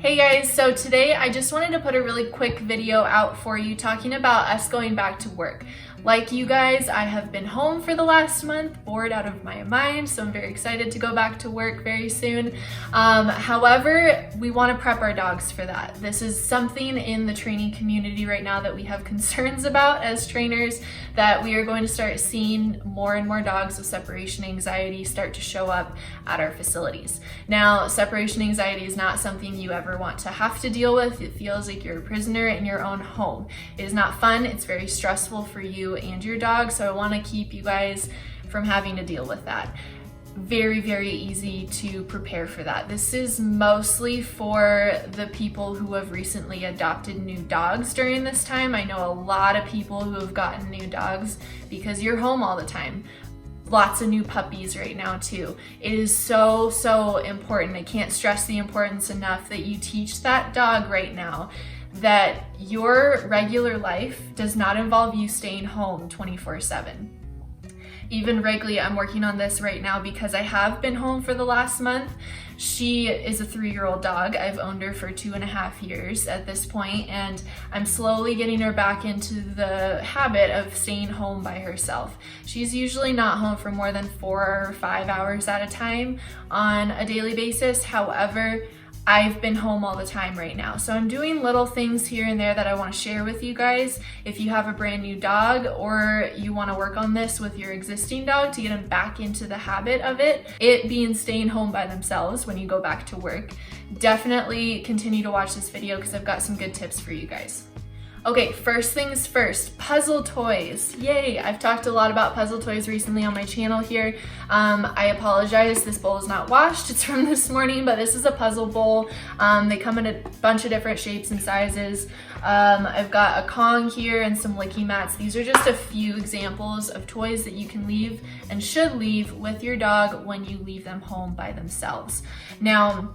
Hey guys, so today I just wanted to put a really quick video out for you talking about us going back to work. Like you guys, I have been home for the last month, bored out of my mind, so I'm very excited to go back to work very soon. However, we want to prep our dogs for that. This is something in the training community right now that we have concerns about as trainers, that we are going to start seeing more and more dogs with separation anxiety start to show up at our facilities. Now, separation anxiety is not something you ever want to have to deal with. It feels like you're a prisoner in your own home. It is not fun. It's very stressful for you and your dog, so I want to keep you guys from having to deal with that. Very, very easy to prepare for that. This is mostly for the people who have recently adopted new dogs during this time. I know a lot of people who have gotten new dogs because you're home all the time. Lots of new puppies right now too. It is so important. I can't stress the importance enough that you teach that dog right now that your regular life does not involve you staying home 24/7. Even Wrigley, I'm working on this right now because I have been home for the last month. She is a 3-year-old dog. I've owned her for 2.5 years at this point, and I'm slowly getting her back into the habit of staying home by herself. She's usually not home for more than 4 or 5 hours at a time on a daily basis. However, I've been home all the time right now. So I'm doing little things here and there that I want to share with you guys. If you have a brand new dog or you want to work on this with your existing dog to get them back into the habit of it being staying home by themselves when you go back to work, definitely continue to watch this video because I've got some good tips for you guys. Okay, first things first, puzzle toys. Yay, I've talked a lot about puzzle toys recently on my channel here. I apologize, this bowl is not washed. It's from this morning, but this is a puzzle bowl. They come in a bunch of different shapes and sizes. I've got a Kong here and some licky mats. These are just a few examples of toys that you can leave and should leave with your dog when you leave them home by themselves. Now,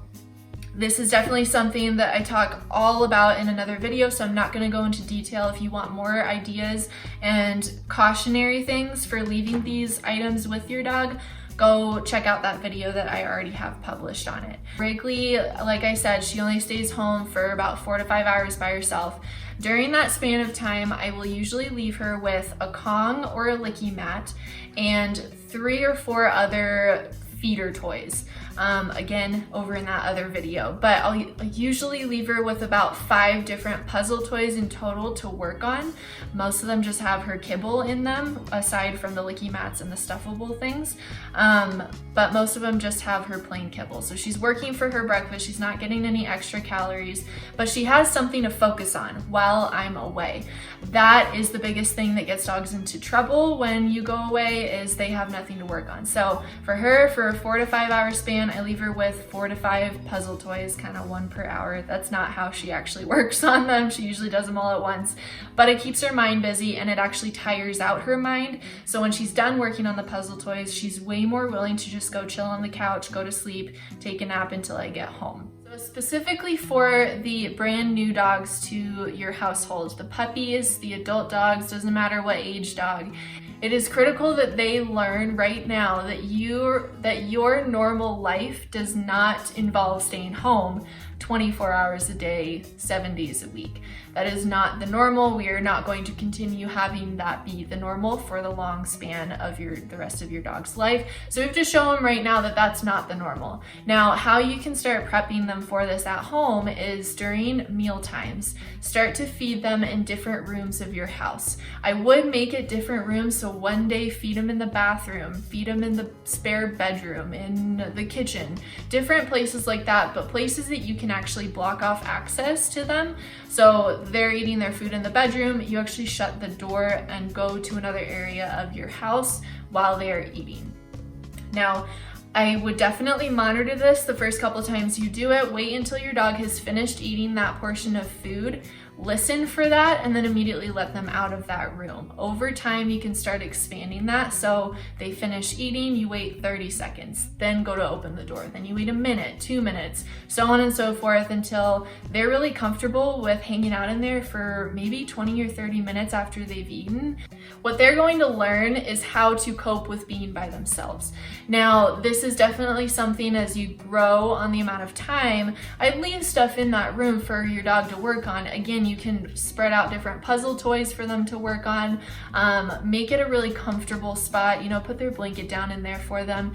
this is definitely something that I talk all about in another video, so I'm not going to go into detail. If you want more ideas and cautionary things for leaving these items with your dog, go check out that video that I already have published on it. Wrigley, like I said, she only stays home for about 4 to 5 hours by herself. During that span of time, I will usually leave her with a Kong or a licky mat and 3 or 4 other feeder toys. Again, over in that other video, but I'll usually leave her with about 5 different puzzle toys in total to work on. Most of them just have her kibble in them, aside from the licky mats and the stuffable things, but most of them just have her plain kibble. So she's working for her breakfast, she's not getting any extra calories, but she has something to focus on while I'm away. That is the biggest thing that gets dogs into trouble when you go away, is they have nothing to work on. So for her, for a 4 to 5 hour span, I leave her with 4 to 5 puzzle toys, kind of 1 per hour. That's not how she actually works on them. She usually does them all at once, but it keeps her mind busy and it actually tires out her mind. So when she's done working on the puzzle toys, she's way more willing to just go chill on the couch, go to sleep, take a nap until I get home. So specifically for the brand new dogs to your household, the puppies, the adult dogs, doesn't matter what age dog, it is critical that they learn right now that your normal life does not involve staying home 24 hours a day, 7 days a week. That is not the normal. We are not going to continue having that be the normal for the long span of the rest of your dog's life. So we have to show them right now that that's not the normal. Now, how you can start prepping them for this at home is during meal times. Start to feed them in different rooms of your house. I would make it different rooms, so one day feed them in the bathroom, feed them in the spare bedroom, in the kitchen, different places like that, but places that you can actually block off access to them. So they're eating their food in the bedroom, you actually shut the door and go to another area of your house while they are eating. Now, I would definitely monitor this the first couple times you do it. Wait until your dog has finished eating that portion of food listen for that and then immediately let them out of that room. Over time, you can start expanding that. So they finish eating, you wait 30 seconds, then go to open the door. Then you wait a minute, 2 minutes, so on and so forth until they're really comfortable with hanging out in there for maybe 20 or 30 minutes after they've eaten. What they're going to learn is how to cope with being by themselves. Now, this is definitely something as you grow on the amount of time, I'd leave stuff in that room for your dog to work on. Again, you can spread out different puzzle toys for them to work on. Make it a really comfortable spot, you know, put their blanket down in there for them.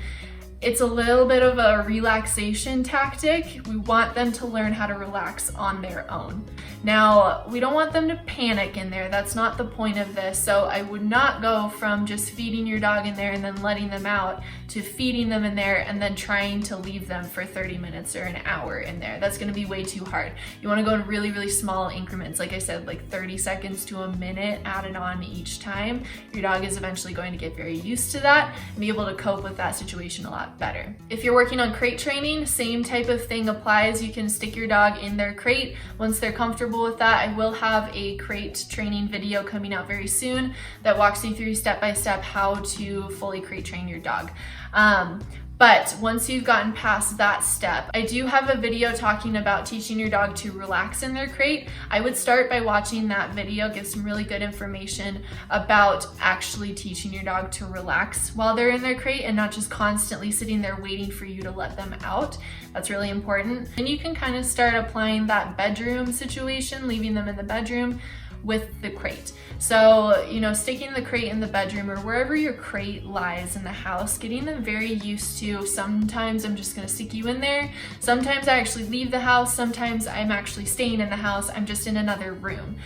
It's a little bit of a relaxation tactic. We want them to learn how to relax on their own. Now, we don't want them to panic in there. That's not the point of this. So I would not go from just feeding your dog in there and then letting them out to feeding them in there and then trying to leave them for 30 minutes or an hour in there. That's gonna be way too hard. You wanna go in really, really small increments. Like I said, like 30 seconds to a minute added on each time. Your dog is eventually going to get very used to that and be able to cope with that situation a lot better. If you're working on crate training, same type of thing applies. You can stick your dog in their crate. Once they're comfortable with that, I will have a crate training video coming out very soon that walks you through step by step how to fully crate train your dog. But once you've gotten past that step, I do have a video talking about teaching your dog to relax in their crate. I would start by watching that video, give some really good information about actually teaching your dog to relax while they're in their crate and not just constantly sitting there waiting for you to let them out. That's really important. And you can kind of start applying that bedroom situation, leaving them in the bedroom with the crate. So, you know, sticking the crate in the bedroom or wherever your crate lies in the house, getting them very used to, sometimes I'm just gonna stick you in there. Sometimes I actually leave the house. Sometimes I'm actually staying in the house. I'm just in another room.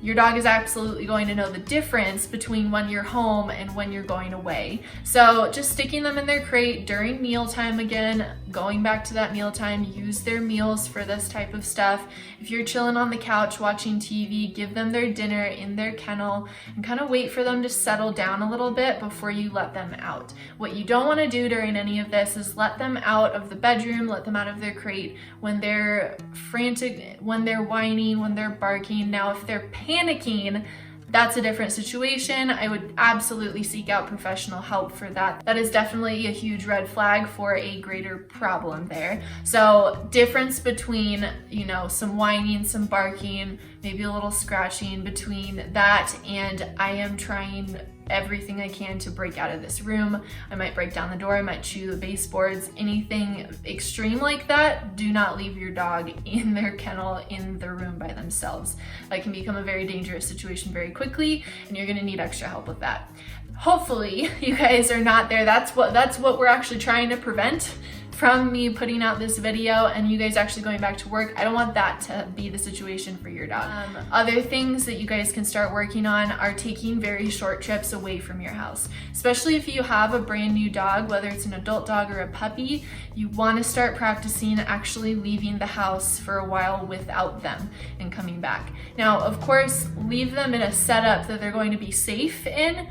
Your dog is absolutely going to know the difference between when you're home and when you're going away. So just sticking them in their crate during mealtime again, going back to that mealtime, use their meals for this type of stuff. If you're chilling on the couch watching TV, give them their dinner in their kennel and kind of wait for them to settle down a little bit before you let them out. What you don't want to do during any of this is let them out of the bedroom, let them out of their crate when they're frantic, when they're whining, when they're barking. Now, if they're panicking, that's a different situation. I would absolutely seek out professional help for that. That is definitely a huge red flag for a greater problem there. So difference between, you know, some whining, some barking, maybe a little scratching, between that and I am trying everything I can to break out of this room. I might break down the door, I might chew the baseboards, anything extreme like that. Do not leave your dog in their kennel in the room by themselves. That can become a very dangerous situation very quickly and you're gonna need extra help with that. Hopefully you guys are not there. That's what we're actually trying to prevent from me putting out this video and you guys actually going back to work. I don't want that to be the situation for your dog. Other things that you guys can start working on are taking very short trips away from your house. Especially if you have a brand new dog, whether it's an adult dog or a puppy, you want to start practicing actually leaving the house for a while without them and coming back. Now, of course, leave them in a setup that they're going to be safe in.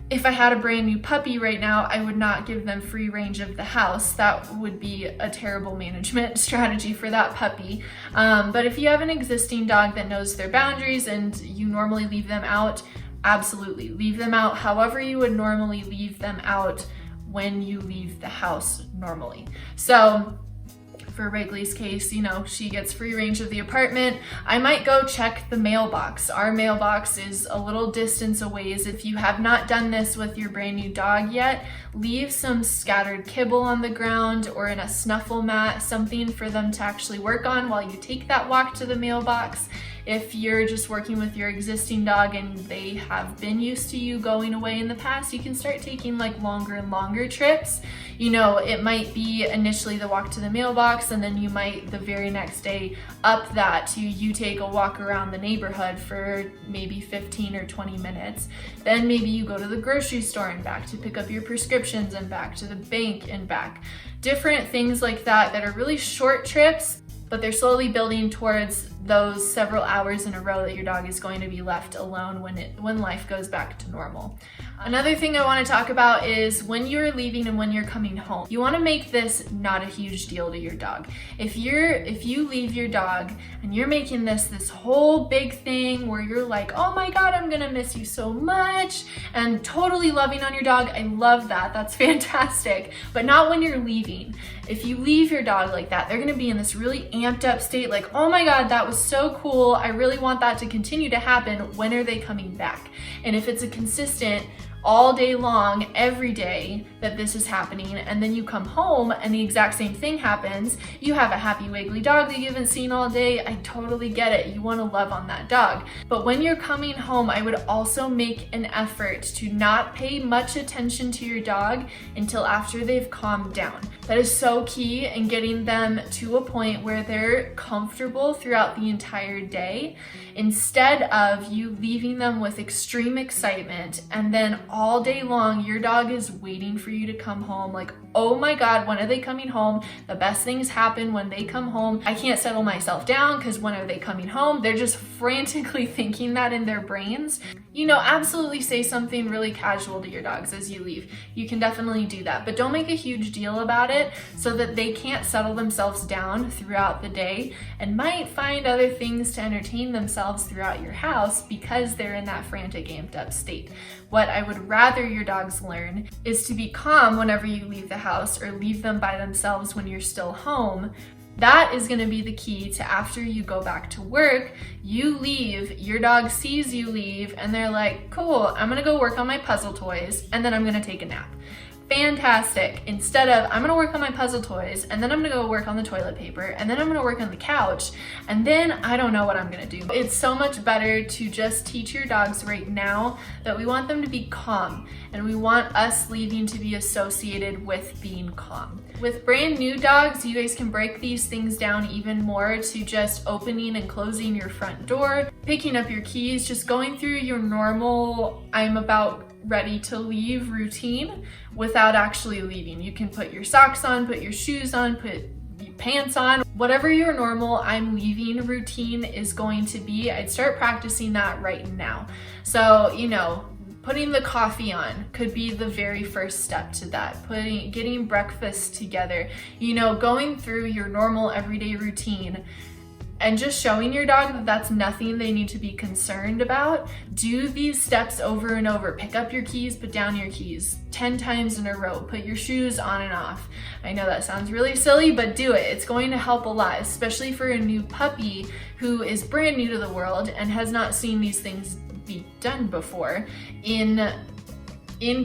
If I had a brand new puppy right now, I would not give them free range of the house. That would be a terrible management strategy for that puppy. But if you have an existing dog that knows their boundaries and you normally leave them out, absolutely leave them out however you would normally leave them out when you leave the house normally. So for Wrigley's case, you know, she gets free range of the apartment. I might go check the mailbox. Our mailbox is a little distance away. If you have not done this with your brand new dog yet, leave some scattered kibble on the ground or in a snuffle mat, something for them to actually work on while you take that walk to the mailbox. If you're just working with your existing dog and they have been used to you going away in the past, you can start taking like longer and longer trips. You know, it might be initially the walk to the mailbox and then you might the very next day up that to you take a walk around the neighborhood for maybe 15 or 20 minutes. Then maybe you go to the grocery store and back to pick up your prescriptions and back to the bank and back. Different things like that that are really short trips, but they're slowly building towards those several hours in a row that your dog is going to be left alone when life goes back to normal. Another thing I want to talk about is when you're leaving and when you're coming home. You want to make this not a huge deal to your dog. If you leave your dog and you're making this whole big thing where you're like, oh my God, I'm gonna miss you so much, and totally loving on your dog, I love that. That's fantastic. But not when you're leaving. If you leave your dog like that, they're gonna be in this really amped up state like, oh my God, that was so cool. I really want that to continue to happen. When are they coming back? And if it's a consistent all day long, every day that this is happening, and then you come home and the exact same thing happens, you have a happy wiggly dog that you haven't seen all day, I totally get it. You want to love on that dog. But when you're coming home, I would also make an effort to not pay much attention to your dog until after they've calmed down. That is so key in getting them to a point where they're comfortable throughout the entire day, instead of you leaving them with extreme excitement and then all day long your dog is waiting for you to come home like, oh my God, when are they coming home? The best things happen when they come home. I can't settle myself down because when are they coming home? They're just frantically thinking that in their brains. You know, absolutely say something really casual to your dogs as you leave. You can definitely do that, but don't make a huge deal about it so that they can't settle themselves down throughout the day and might find other things to entertain themselves throughout your house because they're in that frantic, amped up state. What I would rather your dogs learn is to be calm whenever you leave the house or leave them by themselves when you're still home. That is going to be the key to after you go back to work, you leave, your dog sees you leave, and they're like, cool, I'm going to go work on my puzzle toys, and then I'm going to take a nap. Fantastic. Instead of, I'm gonna work on my puzzle toys, and then I'm gonna go work on the toilet paper, and then I'm gonna work on the couch, and then I don't know what I'm gonna do. It's so much better to just teach your dogs right now that we want them to be calm, and we want us leaving to be associated with being calm. With brand new dogs, you guys can break these things down even more to just opening and closing your front door, picking up your keys, just going through your normal, I'm about ready to leave routine without actually leaving. You can put your socks on, put your shoes on, put your pants on, whatever your normal I'm leaving routine is going to be. I'd start practicing that right now. So, you know, putting the coffee on could be the very first step to that. Getting breakfast together, you know, going through your normal everyday routine and just showing your dog that that's nothing they need to be concerned about. Do these steps over and over. Pick up your keys, put down your keys 10 times in a row. Put your shoes on and off. I know that sounds really silly, but do it. It's going to help a lot, especially for a new puppy who is brand new to the world and has not seen these things be done before in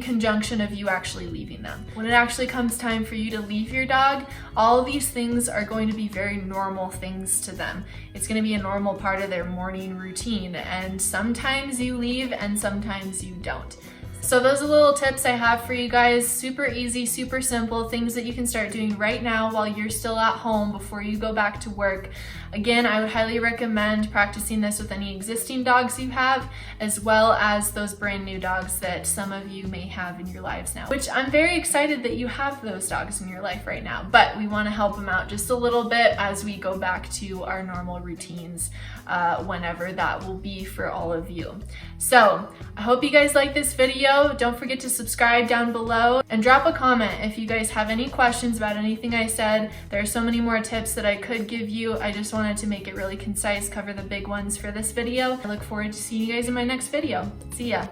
conjunction of you actually leaving them. When it actually comes time for you to leave your dog, all of these things are going to be very normal things to them. It's going to be a normal part of their morning routine, and sometimes you leave and sometimes you don't. So those are little tips I have for you guys. Super easy, super simple, things that you can start doing right now while you're still at home before you go back to work. Again, I would highly recommend practicing this with any existing dogs you have, as well as those brand new dogs that some of you may have in your lives now, which I'm very excited that you have those dogs in your life right now, but we want to help them out just a little bit as we go back to our normal routines, whenever that will be for all of you. So I hope you guys like this video. Don't forget to subscribe down below and drop a comment if you guys have any questions about anything I said. There are so many more tips that I could give you. I just wanted to make it really concise, cover the big ones for this video. I look forward to seeing you guys in my next video. See ya.